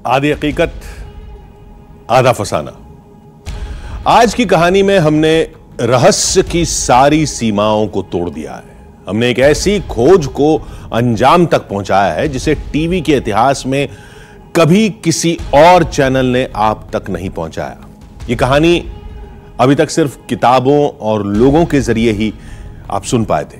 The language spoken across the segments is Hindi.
आधी हकीकत आधा फसाना। आज की कहानी में हमने रहस्य की सारी सीमाओं को तोड़ दिया है। हमने एक ऐसी खोज को अंजाम तक पहुंचाया है जिसे टीवी के इतिहास में कभी किसी और चैनल ने आप तक नहीं पहुंचाया। यह कहानी अभी तक सिर्फ किताबों और लोगों के जरिए ही आप सुन पाए थे,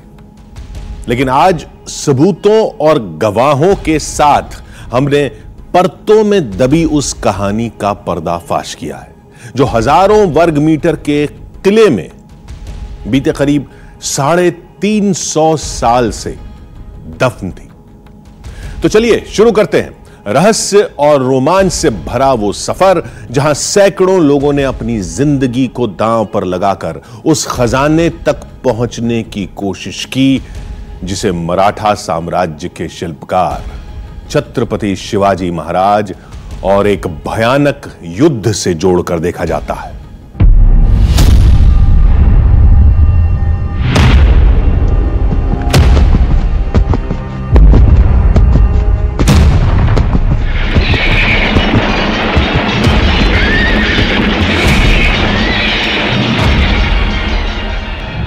लेकिन आज सबूतों और गवाहों के साथ हमने परतों में दबी उस कहानी का पर्दाफाश किया है जो हजारों वर्ग मीटर के किले में बीते करीब 350 साल से दफन थी। तो चलिए शुरू करते हैं रहस्य और रोमांच से भरा वो सफर जहां सैकड़ों लोगों ने अपनी जिंदगी को दांव पर लगाकर उस खजाने तक पहुंचने की कोशिश की जिसे मराठा साम्राज्य के शिल्पकार छत्रपति शिवाजी महाराज और एक भयानक युद्ध से जोड़कर देखा जाता है।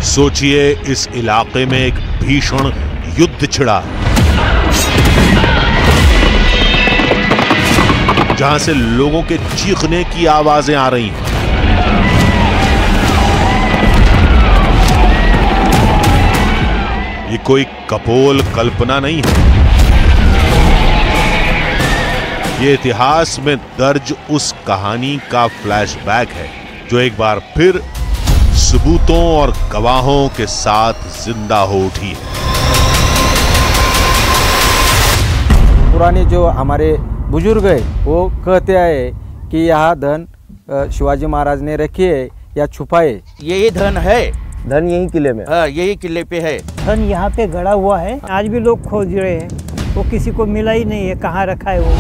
सोचिए, इस इलाके में एक भीषण युद्ध छिड़ा जहां से लोगों के चीखने की आवाजें आ रही हैं। ये कोई कपोल कल्पना नहीं है, ये इतिहास में दर्ज उस कहानी का फ्लैशबैक है जो एक बार फिर सबूतों और गवाहों के साथ जिंदा हो उठी है। पुराने जो हमारे बुजुर्ग है वो कहते आए कि यह धन शिवाजी महाराज ने रखी है या छुपाए। यही धन है, धन यही किले में, हाँ यही किले पे है। धन यहाँ पे गड़ा हुआ है, आज भी लोग खोज रहे हैं, वो किसी को मिला ही नहीं है, कहाँ रखा है वो।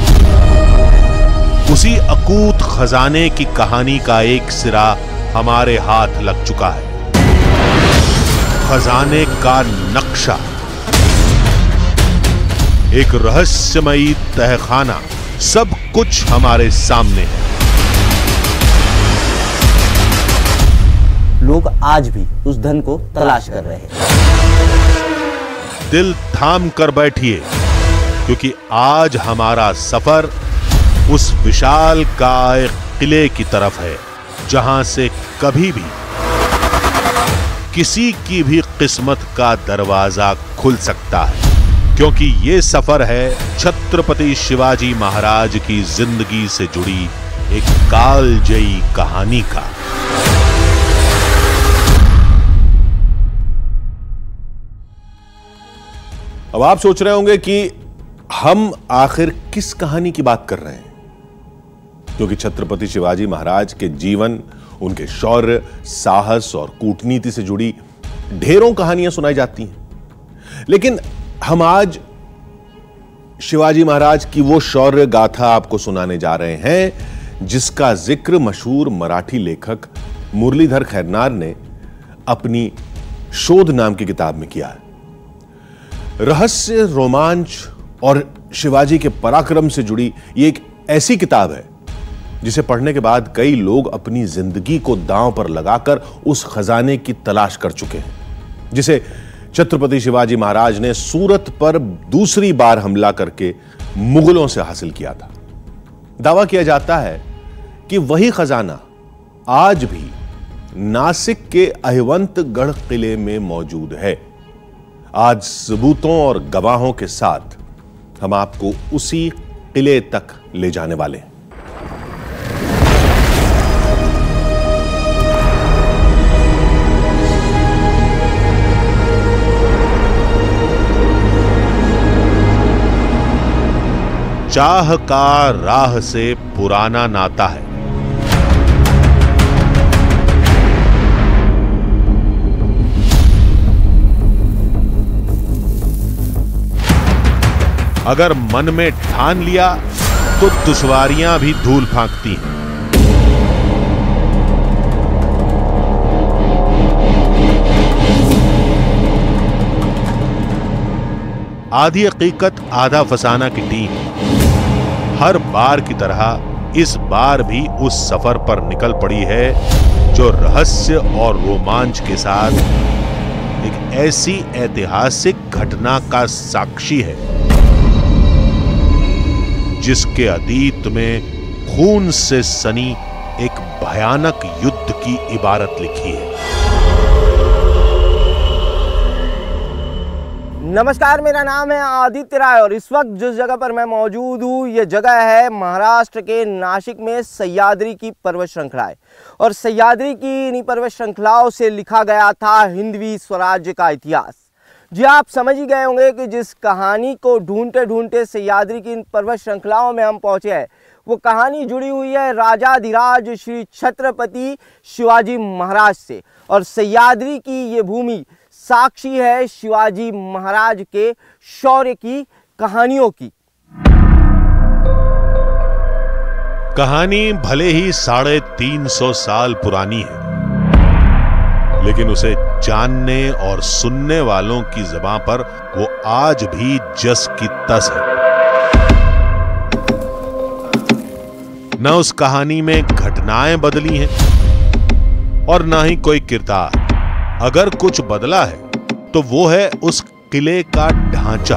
उसी अकूत खजाने की कहानी का एक सिरा हमारे हाथ लग चुका है। खजाने का नक्शा, एक रहस्यमयी तहखाना, सब कुछ हमारे सामने है। लोग आज भी उस धन को तलाश कर रहे हैं। दिल थाम कर बैठिए, क्योंकि आज हमारा सफर उस विशाल काय किले की तरफ है जहां से कभी भी किसी की भी किस्मत का दरवाजा खुल सकता है, क्योंकि ये सफर है छत्रपति शिवाजी महाराज की जिंदगी से जुड़ी एक कालजयी कहानी का। अब आप सोच रहे होंगे कि हम आखिर किस कहानी की बात कर रहे हैं, क्योंकि छत्रपति शिवाजी महाराज के जीवन, उनके शौर्य, साहस और कूटनीति से जुड़ी ढेरों कहानियां सुनाई जाती हैं। लेकिन हम आज शिवाजी महाराज की वो शौर्य गाथा आपको सुनाने जा रहे हैं जिसका जिक्र मशहूर मराठी लेखक मुरलीधर खैरनार ने अपनी शोध नाम की किताब में किया है। रहस्य, रोमांच और शिवाजी के पराक्रम से जुड़ी ये एक ऐसी किताब है जिसे पढ़ने के बाद कई लोग अपनी जिंदगी को दांव पर लगाकर उस खजाने की तलाश कर चुके हैं जिसे छत्रपति शिवाजी महाराज ने सूरत पर दूसरी बार हमला करके मुगलों से हासिल किया था। दावा किया जाता है कि वही खजाना आज भी नासिक के अहिवंतगढ़ किले में मौजूद है। आज सबूतों और गवाहों के साथ हम आपको उसी किले तक ले जाने वाले हैं। चाह का राह से पुराना नाता है। अगर मन में ठान लिया तो दुश्वारियां भी धूल फांकती हैं। आधी हकीकत आधा फसाना की टीम हर बार की तरह इस बार भी उस सफर पर निकल पड़ी है जो रहस्य और रोमांच के साथ एक ऐसी ऐतिहासिक घटना का साक्षी है जिसके अतीत में खून से सनी एक भयानक युद्ध की इबारत लिखी है। नमस्कार, मेरा नाम है आदित्य राय और इस वक्त जिस जगह पर मैं मौजूद हूँ ये जगह है महाराष्ट्र के नासिक में सह्याद्री की पर्वत श्रृंखलाएं। और सह्याद्री की इन्हीं पर्वत श्रृंखलाओं से लिखा गया था हिंदवी स्वराज्य का इतिहास। जी, आप समझ ही गए होंगे कि जिस कहानी को ढूंढते ढूंढते सह्याद्री की इन पर्वत श्रृंखलाओं में हम पहुंचे हैं, वो कहानी जुड़ी हुई है राजाधिराज श्री छत्रपति शिवाजी महाराज से। और सह्याद्री की ये भूमि साक्षी है शिवाजी महाराज के शौर्य की कहानियों की। कहानी भले ही 350 साल पुरानी है, लेकिन उसे जानने और सुनने वालों की जुबान पर वो आज भी जस की तस है। न उस कहानी में घटनाएं बदली हैं और ना ही कोई किरदार। अगर कुछ बदला है तो वो है उस किले का ढांचा।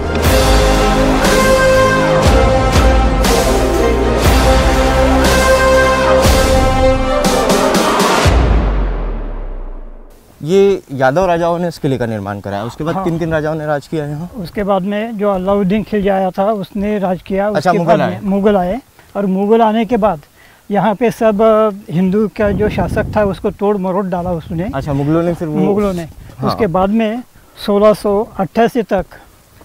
ये यादव राजाओं ने इस किले का निर्माण कराया। उसके बाद किन किन राजाओं ने राज किया यहाँ? उसके बाद में जो अलाउद्दीन खिलजी आया था उसने राज किया। अच्छा, मुगल आए और मुगल आने के बाद यहाँ पे सब हिंदू का जो शासक था उसको तोड़ मरोड़ डाला उसने। अच्छा, मुगलों ने फिर मुगलों ने उसके बाद में 1688 तक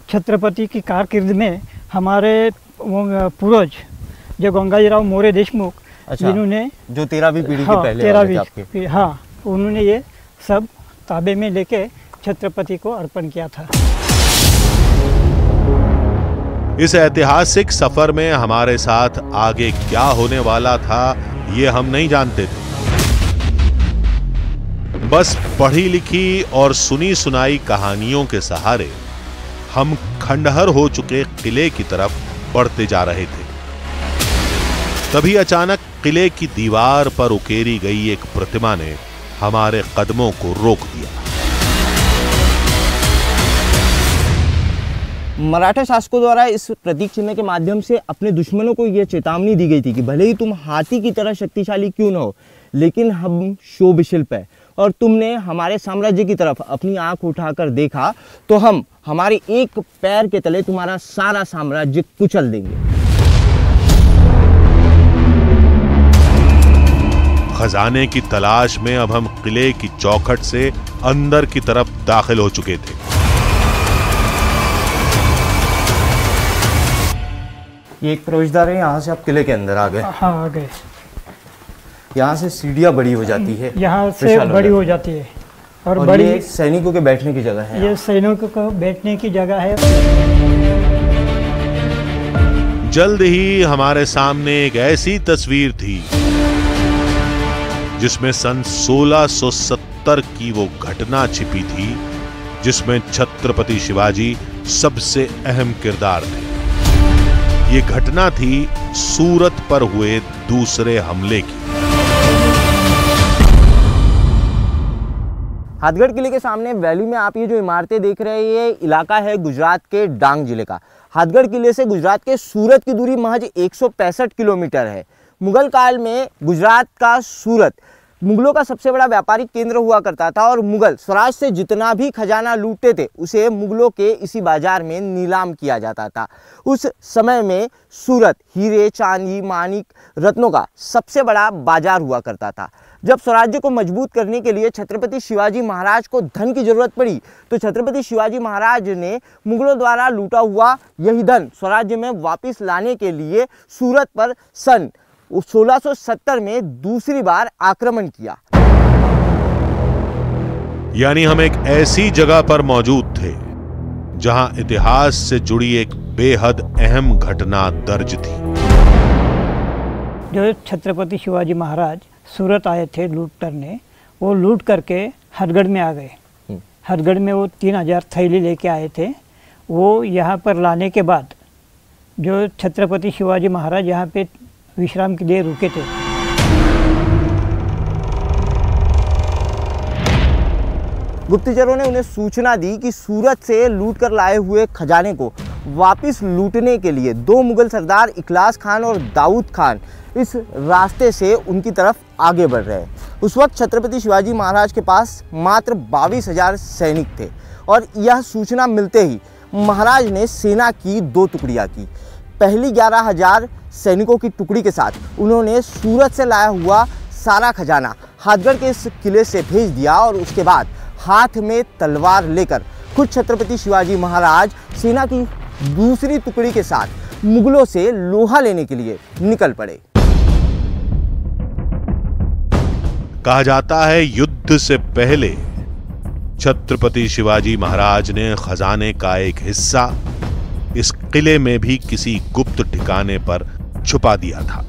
छत्रपति की कारकिर्द में हमारे पूर्वज जो गंगाजीराव मोरे देशमुख, जिन्होंने जो 13वीं पीढ़ी के पहले हाँ, उन्होंने ये सब ताबे में लेके छत्रपति को अर्पण किया था। इस ऐतिहासिक सफर में हमारे साथ आगे क्या होने वाला था ये हम नहीं जानते थे। बस पढ़ी लिखी और सुनी सुनाई कहानियों के सहारे हम खंडहर हो चुके किले की तरफ बढ़ते जा रहे थे। तभी अचानक किले की दीवार पर उकेरी गई एक प्रतिमा ने हमारे कदमों को रोक दिया। मराठा शासकों द्वारा इस प्रतीक चिन्ह के माध्यम से अपने दुश्मनों को यह चेतावनी दी गई थी कि भले ही तुम हाथी की तरह शक्तिशाली क्यों न हो, लेकिन हम शोभ शिल्प है और तुमने हमारे साम्राज्य की तरफ अपनी आंख उठाकर देखा तो हम हमारे एक पैर के तले तुम्हारा सारा साम्राज्य कुचल देंगे। खजाने की तलाश में अब हम किले की चौखट से अंदर की तरफ दाखिल हो चुके थे। ये एक प्रवेशद्वार है, यहाँ से आप किले के अंदर आ गए। हाँ, आ गए। यहाँ से सीढ़ियाँ बड़ी हो जाती है, यहाँ से बड़ी हो जाती है और बड़ी सैनिकों के बैठने की जगह है। ये सैनिकों को बैठने की जगह है। जल्द ही हमारे सामने एक ऐसी तस्वीर थी जिसमें सन 1670 की वो घटना छिपी थी जिसमें छत्रपति शिवाजी सबसे अहम किरदार थे। ये घटना थी सूरत पर हुए दूसरे हमले की। हाथगढ़ किले के सामने वैली में आप ये जो इमारतें देख रहे हैं, ये इलाका है गुजरात के डांग जिले का। हाथगढ़ किले से गुजरात के सूरत की दूरी महज 165 किलोमीटर है। मुगल काल में गुजरात का सूरत मुगलों का सबसे बड़ा व्यापारिक केंद्र हुआ करता था और मुगल स्वराज से जितना भी खजाना लूटते थे उसे मुगलों के इसी बाजार में नीलाम किया जाता था। उस समय में सूरत हीरे, चांदी, मानिक, रत्नों का सबसे बड़ा बाजार हुआ करता था। जब स्वराज्य को मजबूत करने के लिए छत्रपति शिवाजी महाराज को धन की जरूरत पड़ी तो छत्रपति शिवाजी महाराज ने मुगलों द्वारा लूटा हुआ यही धन स्वराज्य में वापस लाने के लिए सूरत पर सन 1670 में दूसरी बार आक्रमण किया। यानी हम एक ऐसी जगह पर मौजूद थे जहां इतिहास से जुड़ी एक बेहद अहम घटना दर्ज थी। जो छत्रपति शिवाजी महाराज सूरत आए थे लूट करने, वो लूट करके हथगढ़ में आ गए। हथगढ़ में वो 3000 थैली लेके आए थे। वो यहाँ पर लाने के बाद जो छत्रपति शिवाजी महाराज यहाँ पे विश्राम के लिए रुके थे। गुप्तचरों ने उन्हें सूचना दी कि सूरत से लूट कर लाए हुए खजाने को वापस लूटने के लिए दो मुगल सरदार इखलास खान और दाऊद खान इस रास्ते से उनकी तरफ आगे बढ़ रहे हैं। उस वक्त छत्रपति शिवाजी महाराज के पास मात्र 22,000 सैनिक थे और यह सूचना मिलते ही महाराज ने सेना की दो टुकड़ियां की। पहली 11,000 सैनिकों की टुकड़ी के साथ उन्होंने सूरत से लाया हुआ सारा खजाना हाथगढ़ के इस किले से भेज दिया और उसके बाद हाथ में तलवार लेकर खुद छत्रपति शिवाजी महाराज सेना की दूसरी टुकड़ी के साथ मुगलों से लोहा लेने के लिए निकल पड़े। कहा जाता है युद्ध से पहले छत्रपति शिवाजी महाराज ने खजाने का एक हिस्सा इस किले में भी किसी गुप्त ठिकाने पर छुपा दिया था।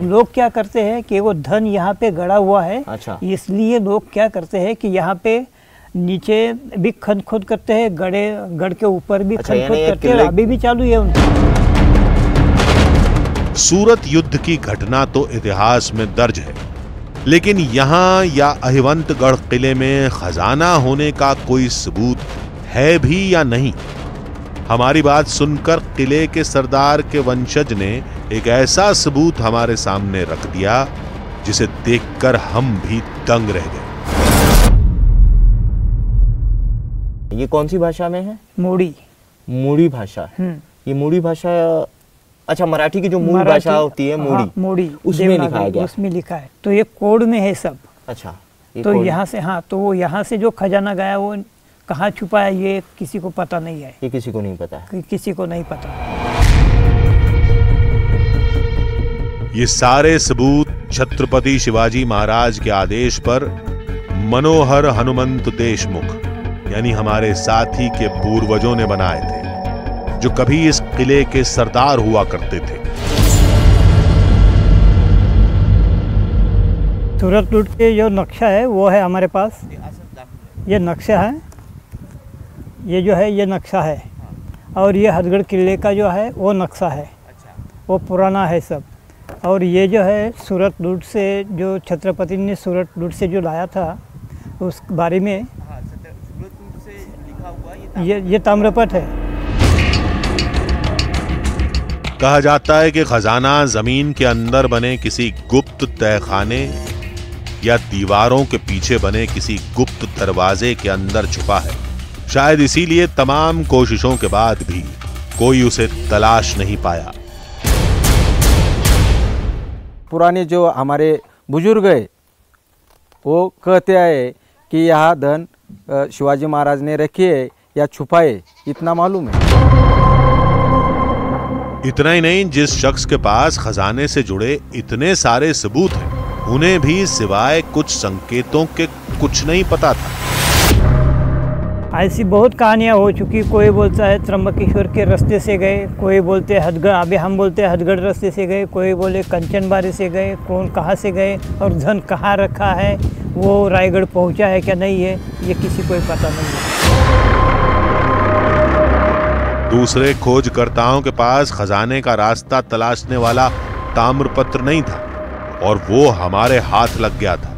लोग क्या करते हैं कि वो धन यहाँ पे गड़ा हुआ है। अच्छा। इसलिए लोग क्या करते हैं कि यहाँ पे नीचे भी खन खोद करते हैं, गढ़ के ऊपर भी खन खोद करते हैं, अभी भी चालू है उनका। सूरत युद्ध की घटना तो इतिहास में दर्ज है, लेकिन यहाँ या अहिवंतगढ़ किले में खजाना होने का कोई सबूत है भी या नहीं। हमारी बात सुनकर किले के सरदार के वंशज ने एक ऐसा सबूत हमारे सामने रख दिया जिसे देखकर हम भी दंग रह गए। ये कौन सी भाषा में है? मोड़ी। मोड़ी भाषा। ये मोड़ी भाषा, अच्छा, मराठी की जो मूल भाषा होती है मोड़ी। हाँ, मोड़ी उसमें लिखा है क्या? उसमें लिखा है, तो ये कोड में है सब। अच्छा, तो यहाँ से, हाँ, तो वो यहाँ से जो खजाना गया वो कहाँ छुपा है ये किसी को पता नहीं है। ये किसी को नहीं पता है। किसी को नहीं पता। ये सारे सबूत छत्रपति शिवाजी महाराज के आदेश पर मनोहर हनुमंत देशमुख यानी हमारे साथी के पूर्वजों ने बनाए थे, जो कभी इस किले के सरदार हुआ करते थे। सूरत लूट के जो नक्शा है वो है हमारे पास। ये नक्शा है, ये जो है ये नक्शा है, और ये हथगढ़ किले का जो है वो नक्शा है। वो पुराना है सब। और ये जो है सूरत लूट से, जो छत्रपति ने सूरत लूट से जो लाया था उस बारे में ये ताम्रपट है। कहा जाता है कि खजाना जमीन के अंदर बने किसी गुप्त तहखाने या दीवारों के पीछे बने किसी गुप्त दरवाजे के अंदर छुपा है। शायद इसीलिए तमाम कोशिशों के बाद भी कोई उसे तलाश नहीं पाया। पुराने जो हमारे बुजुर्ग है वो कहते आए कि यह धन शिवाजी महाराज ने रखी है या छुपाए, इतना मालूम है। इतना ही नहीं, जिस शख्स के पास खजाने से जुड़े इतने सारे सबूत हैं, उन्हें भी सिवाय कुछ संकेतों के कुछ नहीं पता था। ऐसी बहुत कहानियाँ हो चुकी। कोई बोलता है त्र्यंबकेश्वर के रास्ते से गए, कोई बोलते हैं हथगढ़, अभी हम बोलते हैं हथगढ़ रास्ते से गए, कोई बोले कंचनबारी से गए, कौन कहाँ से गए और धन कहाँ रखा है, वो रायगढ़ पहुँचा है क्या नहीं है, ये किसी को पता नहीं है। दूसरे खोजकर्ताओं के पास खजाने का रास्ता तलाशने वाला ताम्रपत्र नहीं था और वो हमारे हाथ लग गया था।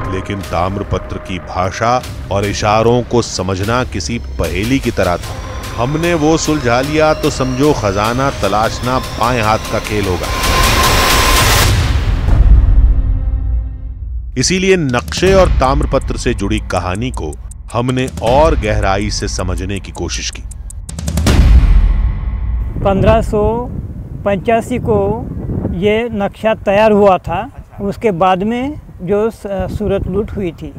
लेकिन ताम्रपत्र की भाषा और इशारों को समझना किसी पहेली की तरह था। हमने वो सुलझा लिया तो समझो खजाना तलाशना बाएं हाथ का खेल होगा। इसीलिए नक्शे और ताम्रपत्र से जुड़ी कहानी को हमने और गहराई से समझने की कोशिश की। 1585 को ये नक्शा तैयार हुआ था। उसके बाद में जो सूरत लूट हुई थी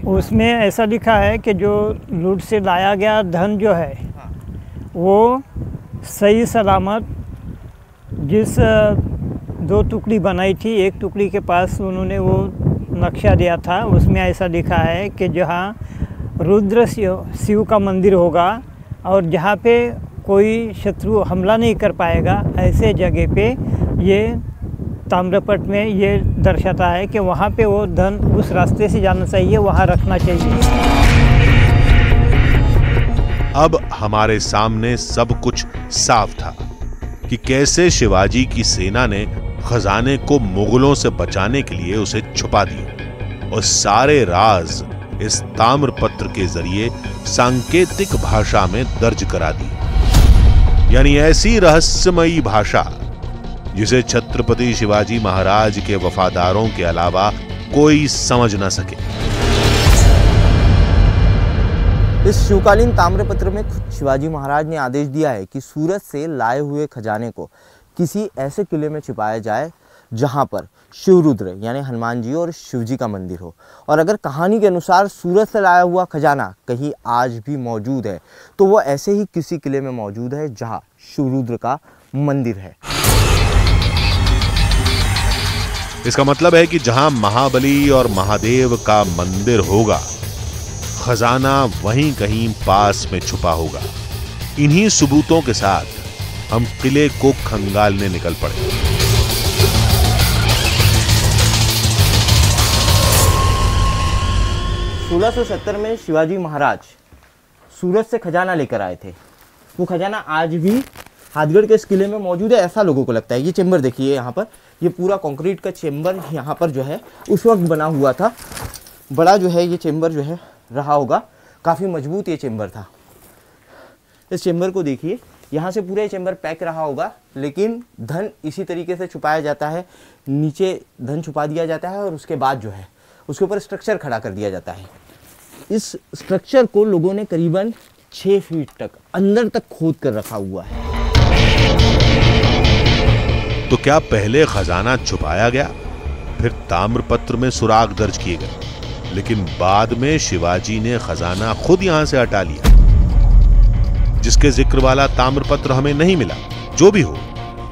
उसमें ऐसा लिखा है कि जो लूट से लाया गया धन जो है वो सही सलामत, जिस दो टुकड़ी बनाई थी, एक टुकड़ी के पास उन्होंने वो नक्शा दिया था, उसमें ऐसा लिखा है कि जहाँ रुद्र शिव का मंदिर होगा और जहाँ पे कोई शत्रु हमला नहीं कर पाएगा, ऐसे जगह पे ये ताम्रपट में ये दर्शाता है कि वहाँ पे वो धन उस रास्ते से जाना चाहिए, वहाँ रखना चाहिए। अब हमारे सामने सब कुछ साफ था कि कैसे शिवाजी की सेना ने खजाने को मुगलों से बचाने के लिए उसे छुपा दिया और सारे राज इस ताम्रपत्र के जरिए सांकेतिक भाषा में दर्ज करा दी। यानी ऐसी रहस्यमयी भाषा जिसे छत्रपति शिवाजी महाराज के वफादारों के अलावा कोई समझ न सके। इस शिवकालीन ताम्रपत्र में खुद शिवाजी महाराज ने आदेश दिया है कि सूरत से लाए हुए खजाने को किसी ऐसे किले में छिपाया जाए जहां पर शिवरुद्र यानी हनुमान जी और शिव जी का मंदिर हो। और अगर कहानी के अनुसार सूरत से लाया हुआ खजाना कहीं आज भी मौजूद है तो वो ऐसे ही किसी किले में मौजूद है जहां शिवरुद्र का मंदिर है। इसका मतलब है कि जहां महाबली और महादेव का मंदिर होगा, खजाना वहीं कहीं पास में छुपा होगा। इन्हीं सबूतों के साथ हम किले को खंगालने निकल पड़े। 1670 में शिवाजी महाराज सूरत से खजाना लेकर आए थे। वो खजाना आज भी हाथगढ़ के इस किले में मौजूद है, ऐसा लोगों को लगता है। ये चेंबर देखिए यहाँ पर, ये पूरा कंक्रीट का चेंबर यहाँ पर जो है उस वक्त बना हुआ था। बड़ा जो है ये चेंबर जो है रहा होगा, काफ़ी मजबूत ये चेंबर था। इस चेंबर को देखिए, यहाँ से पूरा चेंबर पैक रहा होगा, लेकिन धन इसी तरीके से छुपाया जाता है। नीचे धन छुपा दिया जाता है और उसके बाद जो है उसके ऊपर स्ट्रक्चर खड़ा कर दिया जाता है। इस स्ट्रक्चर को लोगों ने करीबन 6 फीट तक अंदर तक खोद कर रखा हुआ है। तो क्या पहले खजाना छुपाया गया, फिर ताम्रपत्र में सुराग दर्ज किए गए, लेकिन बाद में शिवाजी ने खजाना खुद यहां से हटा लिया, जिसके जिक्र वाला ताम्रपत्र हमें नहीं मिला। जो भी हो,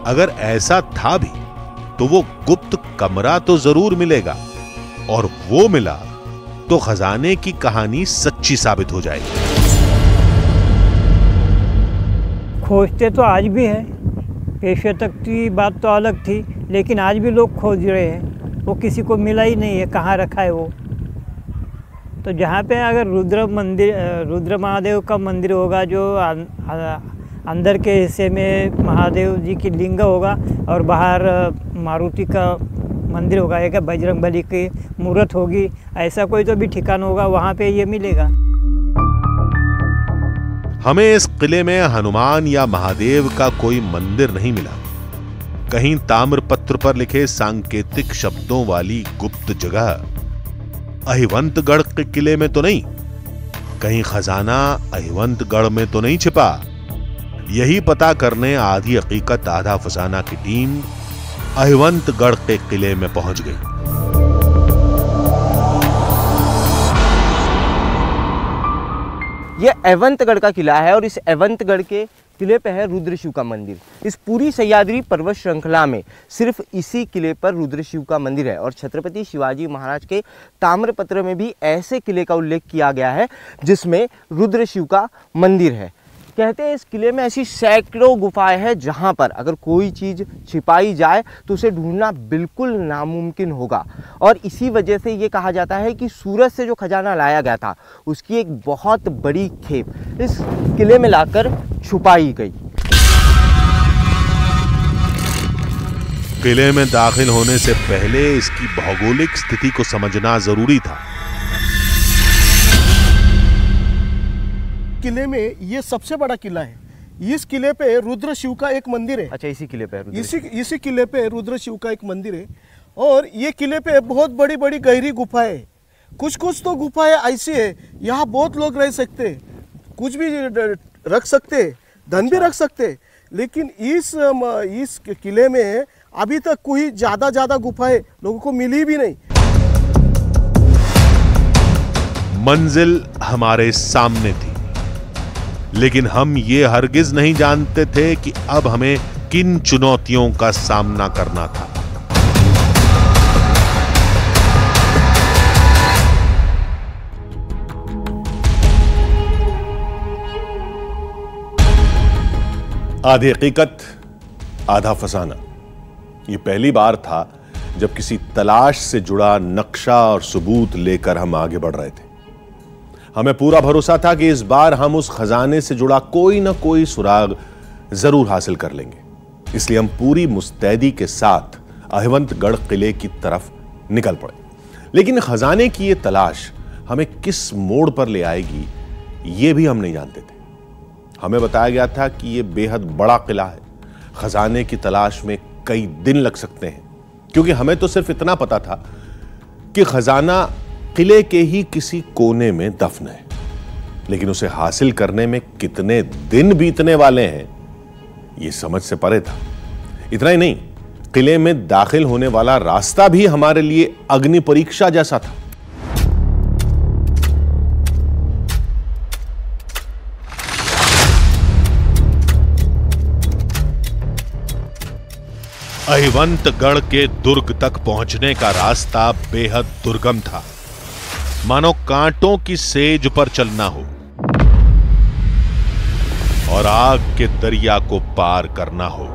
अगर ऐसा था भी तो वो गुप्त कमरा तो जरूर मिलेगा, और वो मिला तो खजाने की कहानी सच्ची साबित हो जाएगी। खोजते तो आज भी हैं, पेशे तक की बात तो अलग थी, लेकिन आज भी लोग खोज रहे हैं। वो किसी को मिला ही नहीं है, कहाँ रखा है वो। तो जहाँ पे अगर रुद्र महादेव का मंदिर होगा, जो अंदर के हिस्से में महादेव जी की लिंग होगा और बाहर मारुति का मंदिर होगा, एक बजरंगबली की मूर्त होगी, ऐसा कोई तो भी ठिकाना होगा, वहाँ पे ये मिलेगा। हमें इस किले में हनुमान या महादेव का कोई मंदिर नहीं मिला। कहीं ताम्रपत्र पर लिखे सांकेतिक शब्दों वाली गुप्त जगह अहिवंतगढ़ के किले में तो नहीं, कहीं खजाना अहिवंतगढ़ में तो नहीं छिपा। यही पता करने आधी हकीकत आधा फसाना की टीम अहिवंतगढ़ के किले में पहुंच गई। यह अहिवंतगढ़ का किला है और इस अहिवंतगढ़ के किले पे है रुद्र शिव का मंदिर। इस पूरी सह्याद्री पर्वत श्रृंखला में सिर्फ इसी किले पर रुद्र शिव का मंदिर है। और छत्रपति शिवाजी महाराज के ताम्रपत्र में भी ऐसे किले का उल्लेख किया गया है जिसमें रुद्र शिव का मंदिर है। कहते हैं इस किले में ऐसी सैकड़ों गुफाएं हैं जहां पर अगर कोई चीज़ छिपाई जाए तो उसे ढूंढना बिल्कुल नामुमकिन होगा। और इसी वजह से ये कहा जाता है कि सूरत से जो खजाना लाया गया था उसकी एक बहुत बड़ी खेप इस किले में लाकर छुपाई गई। किले में दाखिल होने से पहले इसकी भौगोलिक स्थिति को समझना जरूरी था। किले में ये सबसे बड़ा किला है। इस किले पे रुद्र शिव का एक मंदिर है। अच्छा, इसी किले पे इसी किले पे रुद्र शिव का एक मंदिर है। और ये किले पे बहुत बड़ी बड़ी गहरी गुफाएं, कुछ तो गुफाएं ऐसी है यहाँ बहुत लोग रह सकते, कुछ भी रख सकते, धन भी रख सकते। लेकिन इस किले में अभी तक कोई ज्यादा गुफाएं लोगों को मिली भी नहीं। मंजिल हमारे सामने थी, लेकिन हम ये हरगिज नहीं जानते थे कि अब हमें किन चुनौतियों का सामना करना था। आधी हकीकत आधा फसाना। ये पहली बार था जब किसी तलाश से जुड़ा नक्शा और सबूत लेकर हम आगे बढ़ रहे थे। हमें पूरा भरोसा था कि इस बार हम उस खजाने से जुड़ा कोई ना कोई सुराग जरूर हासिल कर लेंगे। इसलिए हम पूरी मुस्तैदी के साथ अहिवंतगढ़ किले की तरफ निकल पड़े। लेकिन खजाने की यह तलाश हमें किस मोड़ पर ले आएगी, यह भी हम नहीं जानते थे। हमें बताया गया था कि यह बेहद बड़ा किला है, खजाने की तलाश में कई दिन लग सकते हैं, क्योंकि हमें तो सिर्फ इतना पता था कि खजाना किले के ही किसी कोने में दफन है, लेकिन उसे हासिल करने में कितने दिन बीतने वाले हैं यह समझ से परे था। इतना ही नहीं, किले में दाखिल होने वाला रास्ता भी हमारे लिए अग्नि परीक्षा जैसा था। अहिवंतगढ़ के दुर्ग तक पहुंचने का रास्ता बेहद दुर्गम था, मानो कांटों की सेज पर चलना हो और आग के दरिया को पार करना हो।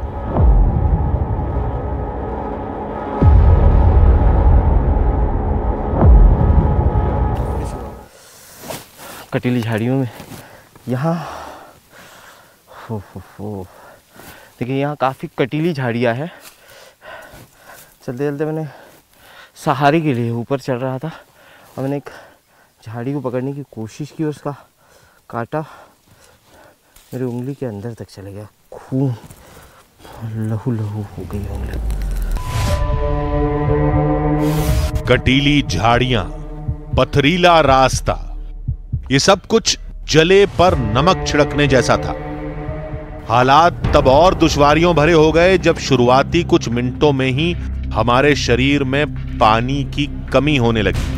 कटीली झाड़ियों में यहाँ देखिए, यहाँ काफ़ी कटीली झाड़ियाँ है। चलते चलते मैंने सहारे के लिए ऊपर चढ़ रहा था और मैंने एक झाड़ी को पकड़ने की कोशिश की और उसका कांटा मेरी उंगली के अंदर तक चले गया। खून लहू लहू हो गई उंगली। कटीली झाड़ियां, पथरीला रास्ता, ये सब कुछ जले पर नमक छिड़कने जैसा था। हालात तब और दुश्वारियों भरे हो गए जब शुरुआती कुछ मिनटों में ही हमारे शरीर में पानी की कमी होने लगी।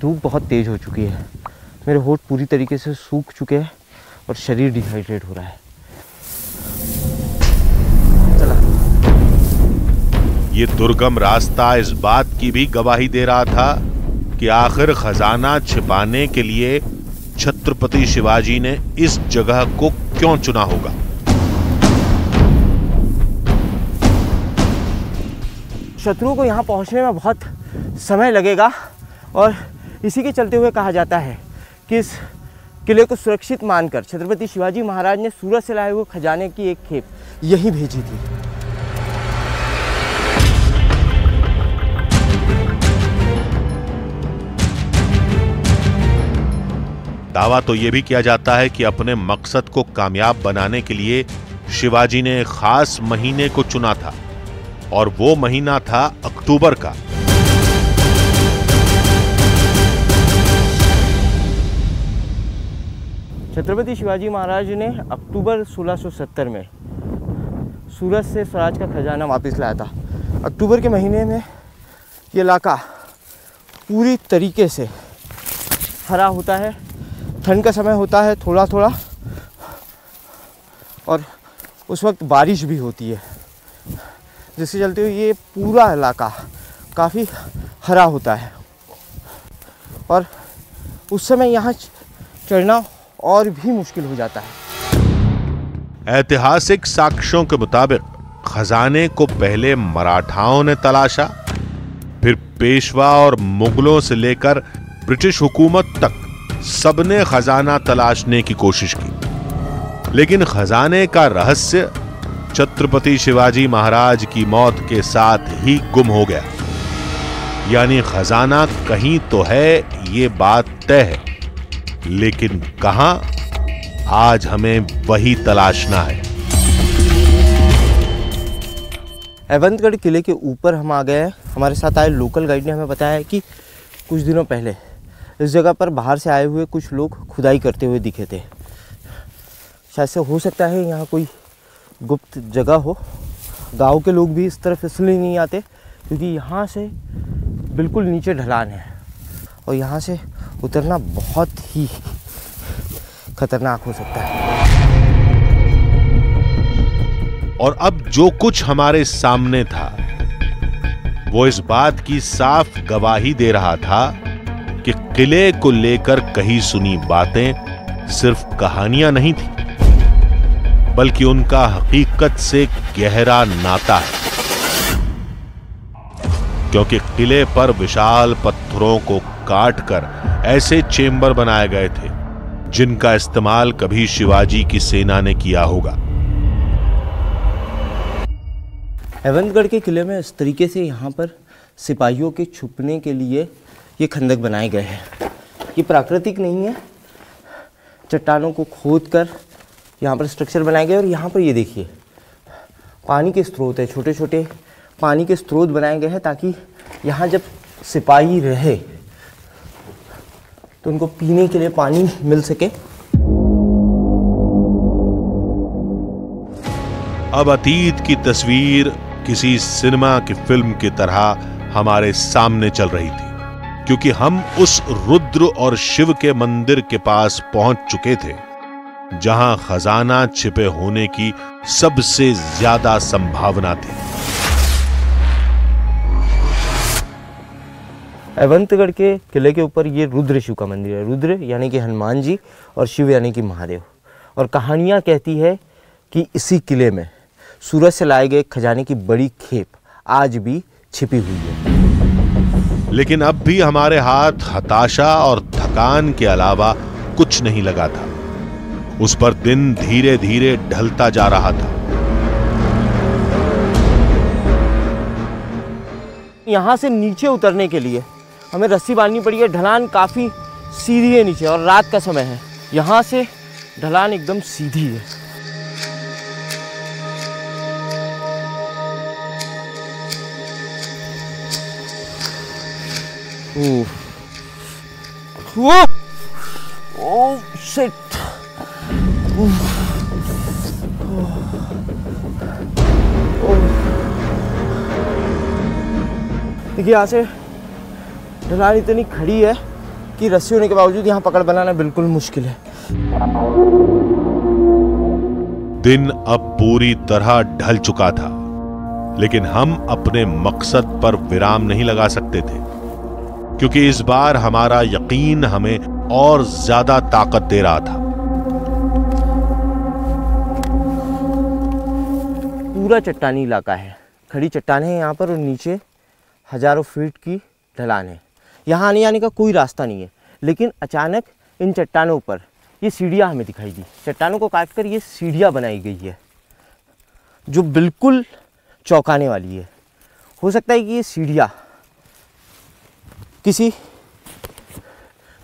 धूप बहुत तेज हो चुकी है, मेरे होंठ पूरी तरीके से सूख चुके हैं और शरीर डिहाइड्रेट हो रहा है। चला। ये दुर्गम रास्ता इस बात की भी गवाही दे रहा था कि आखिर खजाना छिपाने के लिए छत्रपति शिवाजी ने इस जगह को क्यों चुना होगा। शत्रुओं को यहाँ पहुँचने में बहुत समय लगेगा और इसी के चलते हुए कहा जाता है कि इस किले को सुरक्षित मानकर छत्रपति शिवाजी महाराज ने सूरत से लाए हुए खजाने की एक खेप यहीं भेजी थी। दावा तो यह भी किया जाता है कि अपने मकसद को कामयाब बनाने के लिए शिवाजी ने एक खास महीने को चुना था और वो महीना था अक्टूबर का। छत्रपति शिवाजी महाराज ने अक्टूबर 1670 में सूरत से स्वराज का खजाना वापस लाया था। अक्टूबर के महीने में ये इलाका पूरी तरीके से हरा होता है, ठंड का समय होता है थोड़ा थोड़ा, और उस वक्त बारिश भी होती है, जिसके चलते हुए ये पूरा इलाका काफ़ी हरा होता है और उस समय यहाँ चढ़ना और भी मुश्किल हो जाता है। ऐतिहासिक साक्ष्यों के मुताबिक खजाने को पहले मराठाओं ने तलाशा, फिर पेशवा और मुगलों से लेकर ब्रिटिश हुकूमत तक सबने खजाना तलाशने की कोशिश की, लेकिन खजाने का रहस्य छत्रपति शिवाजी महाराज की मौत के साथ ही गुम हो गया। यानी खजाना कहीं तो है, ये बात तय है, लेकिन कहां, आज हमें वही तलाशना है। अहिवंतगढ़ किले के ऊपर हम आ गए हैं। हमारे साथ आए लोकल गाइड ने हमें बताया कि कुछ दिनों पहले इस जगह पर बाहर से आए हुए कुछ लोग खुदाई करते हुए दिखे थे। शायद से हो सकता है यहाँ कोई गुप्त जगह हो। गांव के लोग भी इस तरफ इसलिए नहीं आते क्योंकि यहाँ से बिल्कुल नीचे ढलान है और यहाँ से उतरना बहुत ही खतरनाक हो सकता है। और अब जो कुछ हमारे सामने था वो इस बात की साफ गवाही दे रहा था कि किले को लेकर कही सुनी बातें सिर्फ कहानियां नहीं थी, बल्कि उनका हकीकत से गहरा नाता है, क्योंकि किले पर विशाल पत्थरों को काटकर ऐसे चेंबर बनाए गए थे जिनका इस्तेमाल कभी शिवाजी की सेना ने किया होगा। हेवंतगढ़ के किले में इस तरीके से यहाँ पर सिपाहियों के छुपने के लिए ये खंदक बनाए गए हैं। ये प्राकृतिक नहीं है, चट्टानों को खोदकर यहाँ पर स्ट्रक्चर बनाए गए। और यहाँ पर ये देखिए पानी के स्रोत है, छोटे छोटे पानी के स्रोत बनाए गए हैं ताकि यहाँ जब सिपाही रहे तो उनको पीने के लिए पानी मिल सके। अब अतीत की तस्वीर किसी सिनेमा की फिल्म की तरह हमारे सामने चल रही थी, क्योंकि हम उस रुद्र और शिव के मंदिर के पास पहुंच चुके थे जहां खजाना छिपे होने की सबसे ज्यादा संभावना थी। हेवंतगढ़ के किले के ऊपर ये रुद्र शिव का मंदिर है। रुद्र यानी कि हनुमान जी और शिव यानी कि महादेव। और कहानियाँ कहती है कि इसी किले में सूरज से लाए गए खजाने की बड़ी खेप आज भी छिपी हुई है। लेकिन अब भी हमारे हाथ हताशा और थकान के अलावा कुछ नहीं लगा था। उस पर दिन धीरे धीरे ढलता जा रहा था। यहाँ से नीचे उतरने के लिए हमें रस्सी बांधनी पड़ी है। ढलान काफ़ी सीधी है नीचे और रात का समय है। यहाँ से ढलान एकदम सीधी है। Oh shit. देखिए यहाँ से ढलान इतनी खड़ी है कि रस्सी होने के बावजूद यहाँ पकड़ बनाना बिल्कुल मुश्किल है। दिन अब पूरी तरह ढल चुका था, लेकिन हम अपने मकसद पर विराम नहीं लगा सकते थे, क्योंकि इस बार हमारा यकीन हमें और ज्यादा ताकत दे रहा था। पूरा चट्टानी इलाका है, खड़ी चट्टानें हैं यहाँ पर और नीचे हजारों फीट की ढलान है। यहाँ आने जाने का कोई रास्ता नहीं है। लेकिन अचानक इन चट्टानों पर ये सीढ़ियाँ हमें दिखाई दी। चट्टानों को काटकर ये सीढ़ियाँ बनाई गई है जो बिल्कुल चौंकाने वाली है। हो सकता है कि ये सीढ़ियाँ किसी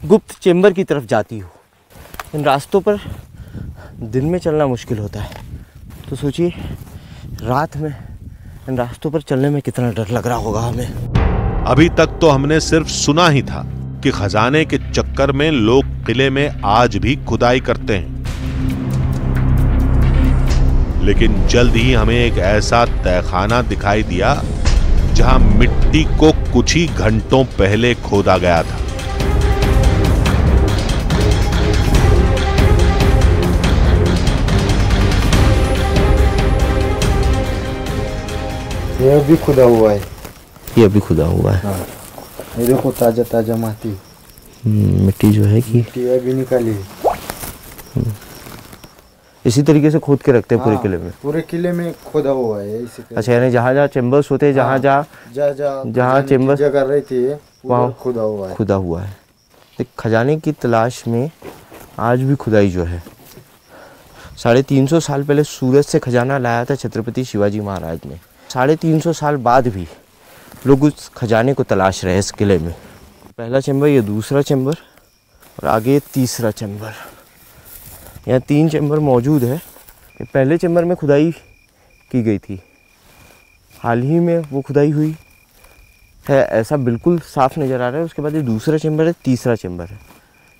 गुप्त चेंबर की तरफ जाती हो। इन रास्तों पर दिन में चलना मुश्किल होता है, तो सोचिए रात में इन रास्तों पर चलने में कितना डर लग रहा होगा हमें। अभी तक तो हमने सिर्फ सुना ही था कि खजाने के चक्कर में लोग किले में आज भी खुदाई करते हैं, लेकिन जल्द ही हमें एक ऐसा तहखाना दिखाई दिया जहां मिट्टी को कुछ ही घंटों पहले खोदा गया था। ये अभी खुदा हुआ है। ये अभी खुदा हुआ है। हाँ। ये देखो ताजा ताजा माटी, मिट्टी जो है कि मिट्टी अभी निकाली। इसी तरीके से खोद के रखते हैं पूरे हाँ, किले में। पूरे किले में खोदा हुआ है इसी तरह। अच्छा, यानी जहाँ जहाँ चेम्बर्स होते हैं, जहाँ चेम्बर्स जगह रहती है वहाँ खुदा हुआ है। खुदा हुआ है। तो खजाने की तलाश में आज भी खुदाई जो है 350 साल पहले सूरत से खजाना लाया था छत्रपति शिवाजी महाराज ने। 350 साल बाद भी लोग उस खजाने को तलाश रहे इस किले में। पहला चेम्बर, ये दूसरा चेम्बर और आगे तीसरा चेम्बर। यहाँ 3 चेम्बर मौजूद है। पहले चेम्बर में खुदाई की गई थी, हाल ही में वो खुदाई हुई है, ऐसा बिल्कुल साफ नज़र आ रहा है। उसके बाद ये दूसरा चेम्बर है, तीसरा चेम्बर है।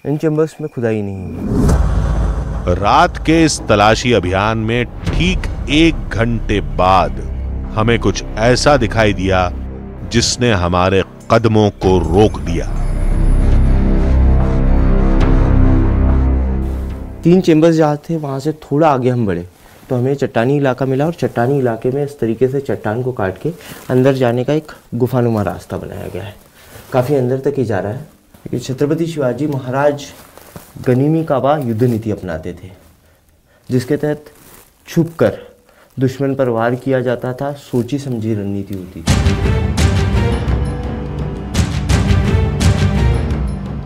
इन चेम्बर्स में खुदाई नहीं हुई। रात के इस तलाशी अभियान में ठीक 1 घंटे बाद हमें कुछ ऐसा दिखाई दिया जिसने हमारे कदमों को रोक दिया। 3 चेम्बर्स जहाँ थे वहाँ से थोड़ा आगे हम बढ़े तो हमें चट्टानी इलाका मिला और चट्टानी इलाके में इस तरीके से चट्टान को काट के अंदर जाने का एक गुफानुमा रास्ता बनाया गया है। काफ़ी अंदर तक ही जा रहा है, क्योंकि छत्रपति शिवाजी महाराज गनीमी काबा युद्ध नीति अपनाते थे, जिसके तहत छुपकर दुश्मन पर वार किया जाता था, सोची समझी रणनीति होती थी।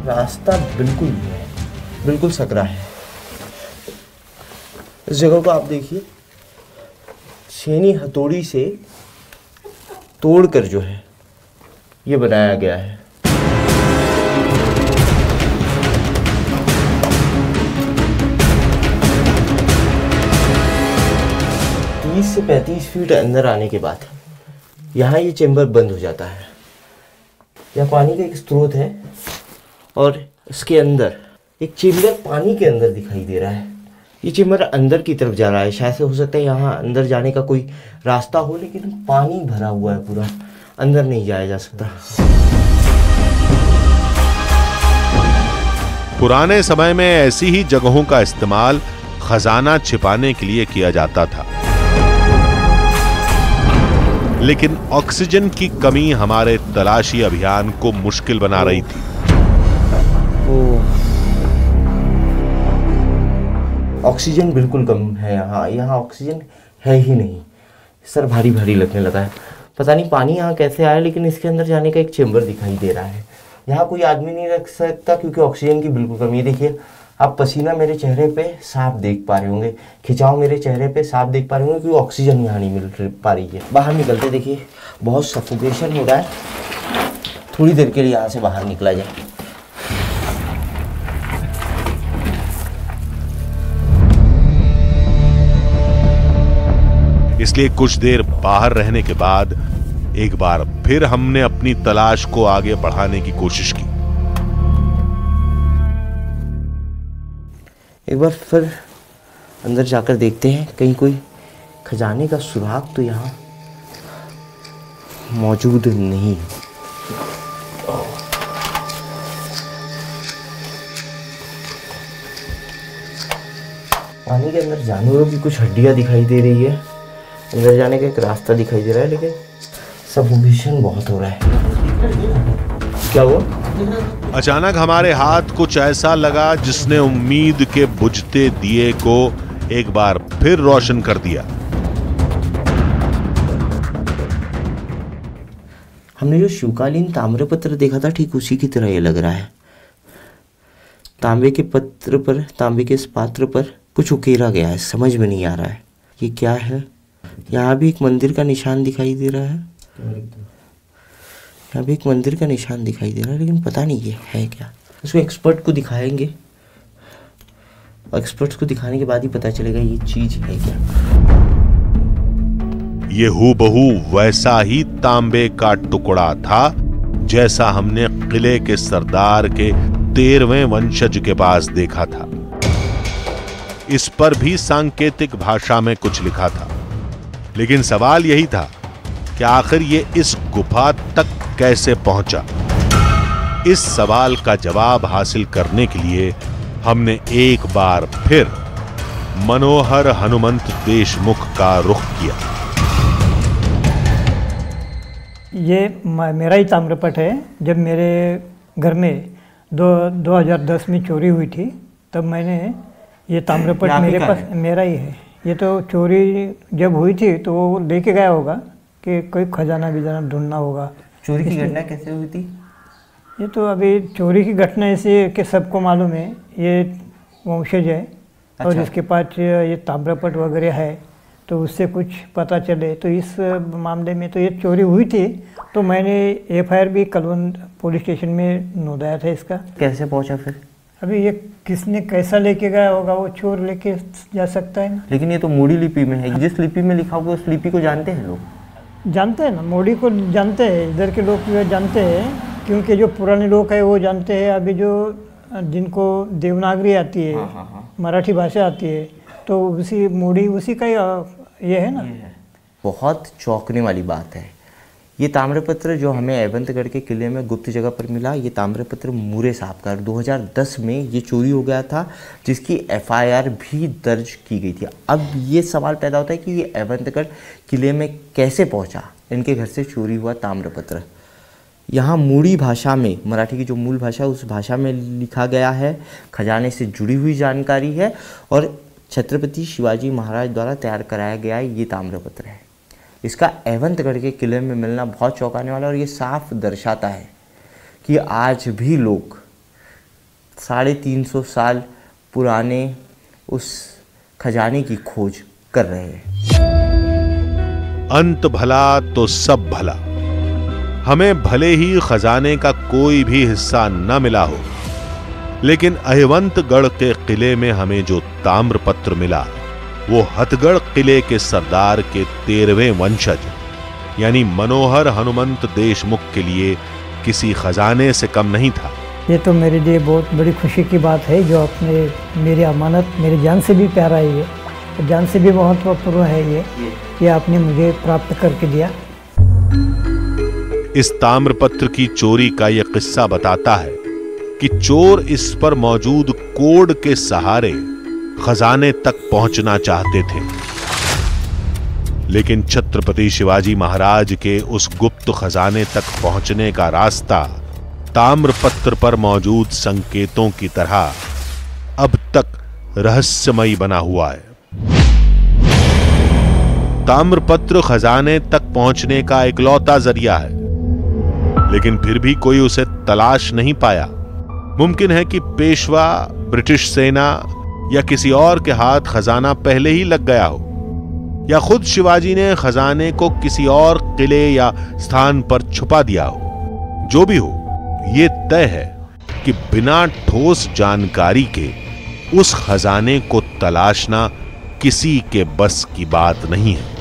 रास्ता बिल्कुल नहीं है, बिल्कुल सकरा है। इस जगह को आप देखिए, छेनी हथौड़ी से तोड़कर जो है ये बनाया गया है। 30 से 35 फीट अंदर आने के बाद यहाँ ये चेंबर बंद हो जाता है। यह पानी का एक स्रोत है और इसके अंदर एक चेंबर पानी के अंदर दिखाई दे रहा है। ये चेंबर अंदर की तरफ जा रहा है। शायद से हो सकता है यहाँ अंदर जाने का कोई रास्ता हो, लेकिन पानी भरा हुआ है पूरा, अंदर नहीं जाया जा सकता। पुराने समय में ऐसी ही जगहों का इस्तेमाल खजाना छिपाने के लिए किया जाता था, लेकिन ऑक्सीजन की कमी हमारे तलाशी अभियान को मुश्किल बना रही थी। ऑक्सीजन बिल्कुल कम है यहाँ ऑक्सीजन है ही नहीं। सर भारी भारी लगने लगा है। पता नहीं पानी यहाँ कैसे आया, लेकिन इसके अंदर जाने का एक चेंबर दिखाई दे रहा है। यहाँ कोई आदमी नहीं रख सकता क्योंकि ऑक्सीजन की बिल्कुल कमी है। देखिए आप पसीना मेरे चेहरे पे साफ देख पा रहे होंगे, खिंचाव मेरे चेहरे पे साफ देख पा रहे होंगे, क्योंकि ऑक्सीजन यहाँ नहीं मिल पा रही है। बाहर निकलते देखिए बहुत सफोकेशन हो रहा है। थोड़ी देर के लिए यहाँ से बाहर निकला जाए। इसलिए कुछ देर बाहर रहने के बाद एक बार फिर हमने अपनी तलाश को आगे बढ़ाने की कोशिश की। एक बार फिर अंदर जाकर देखते हैं कहीं कोई खजाने का सुराग तो यहाँ मौजूद नहीं। पानी के अंदर जानवरों की कुछ हड्डियां दिखाई दे रही है। अंदर जाने का एक रास्ता दिखाई दे रहा है, लेकिन सफोकेशन बहुत हो रहा है। क्या हुआ? अचानक हमारे हाथ कुछ ऐसा लगा जिसने उम्मीद के बुझते दिए को एक बार फिर रोशन कर दिया। हमने जो शिवकालीन ताम्रपत्र देखा था, ठीक उसी की तरह ये लग रहा है। तांबे के पत्र पर, तांबे के इस पात्र पर कुछ उकेरा गया है, समझ में नहीं आ रहा है ये क्या है। यहाँ भी एक मंदिर का निशान दिखाई दे रहा है, यहाँ भी एक मंदिर का निशान दिखाई दे रहा है, लेकिन पता नहीं ये है क्या। इसको एक्सपर्ट को दिखाएंगे, एक्सपर्ट्स को दिखाने के बाद ही पता चलेगा ये चीज है क्या। ये हूबहू वैसा ही तांबे का टुकड़ा था जैसा हमने किले के सरदार के 13वें वंशज के पास देखा था। इस पर भी सांकेतिक भाषा में कुछ लिखा था, लेकिन सवाल यही था कि आखिर ये इस गुफा तक कैसे पहुंचा। इस सवाल का जवाब हासिल करने के लिए हमने एक बार फिर मनोहर हनुमंत देशमुख का रुख किया। ये मेरा ही ताम्रपट है। जब मेरे घर में 2010 में चोरी हुई थी, तब मैंने ये ताम्रपट मेरे पास मेरा ही है। ये तो चोरी जब हुई थी तो वो लेके गया होगा कि कोई खजाना बिजाना ढूंढना होगा। चोरी की घटना कैसे हुई थी? ये तो अभी चोरी की घटना ऐसी है कि सबको मालूम है, ये वंशज है। अच्छा। और इसके पास ये ताम्रपट वगैरह है, तो उससे कुछ पता चले। तो इस मामले में तो ये चोरी हुई थी, तो मैंने FIR भी कलवन पुलिस स्टेशन में नोंदाया था इसका। कैसे पहुंचा फिर? अभी ये किसने कैसा लेके गया होगा, वो चोर लेके जा सकता है ना। लेकिन ये तो मोड़ी लिपि में है, जिस लिपि में लिखा होगा उस लिपि को जानते हैं लोग। जानते हैं ना, मोड़ी को जानते हैं, इधर के लोग जानते हैं, क्योंकि जो पुराने लोग हैं वो जानते हैं। अभी जो जिनको देवनागरी आती है, मराठी भाषा आती है, तो उसी मोड़ी उसी का ये है ना। बहुत चौंकने वाली बात है। ये ताम्रपत्र जो हमें एवंतगढ़ के किले में गुप्त जगह पर मिला, ये ताम्रपत्र मूरे साहब का 2010 में ये चोरी हो गया था, जिसकी FIR भी दर्ज की गई थी। अब ये सवाल पैदा होता है कि ये एवंतगढ़ किले में कैसे पहुंचा, इनके घर से चोरी हुआ ताम्रपत्र। यहाँ मूड़ी भाषा में, मराठी की जो मूल भाषा है उस भाषा में लिखा गया है, खजाने से जुड़ी हुई जानकारी है। और छत्रपति शिवाजी महाराज द्वारा तैयार कराया गया ये ताम्रपत्र है। इसका एवंतगढ़ के किले में मिलना बहुत चौंकाने वाला और ये साफ दर्शाता है कि आज भी लोग 350 साल पुराने उस खजाने की खोज कर रहे हैं। अंत भला तो सब भला। हमें भले ही खजाने का कोई भी हिस्सा न मिला हो, लेकिन अहिवंतगढ़ के किले में हमें जो ताम्रपत्र मिला वो हथगढ़ किले के सरदार के 13वें वंशज यानी मनोहर हनुमंत देशमुख के लिए किसी खजाने से कम नहीं था। ये तो मेरे लिए बहुत बड़ी खुशी की बात है, जो अपने मेरी अमानत मेरी जान से भी प्यारा है, ये जान से भी महत्वपूर्ण है, ये आपने मुझे प्राप्त करके दिया। इस ताम्रपत्र की चोरी का यह किस्सा बताता है कि चोर इस पर मौजूद कोड के सहारे खजाने तक पहुंचना चाहते थे, लेकिन छत्रपति शिवाजी महाराज के उस गुप्त खजाने तक पहुंचने का रास्ता ताम्रपत्र पर मौजूद संकेतों की तरह अब तक रहस्यमयी बना हुआ है। ताम्रपत्र खजाने तक पहुंचने का इकलौता जरिया है, लेकिन फिर भी कोई उसे तलाश नहीं पाया। मुमकिन है कि पेशवा, ब्रिटिश सेना या किसी और के हाथ खजाना पहले ही लग गया हो, या खुद शिवाजी ने खजाने को किसी और किले या स्थान पर छुपा दिया हो। जो भी हो, ये तय है कि बिना ठोस जानकारी के उस खजाने को तलाशना किसी के बस की बात नहीं है।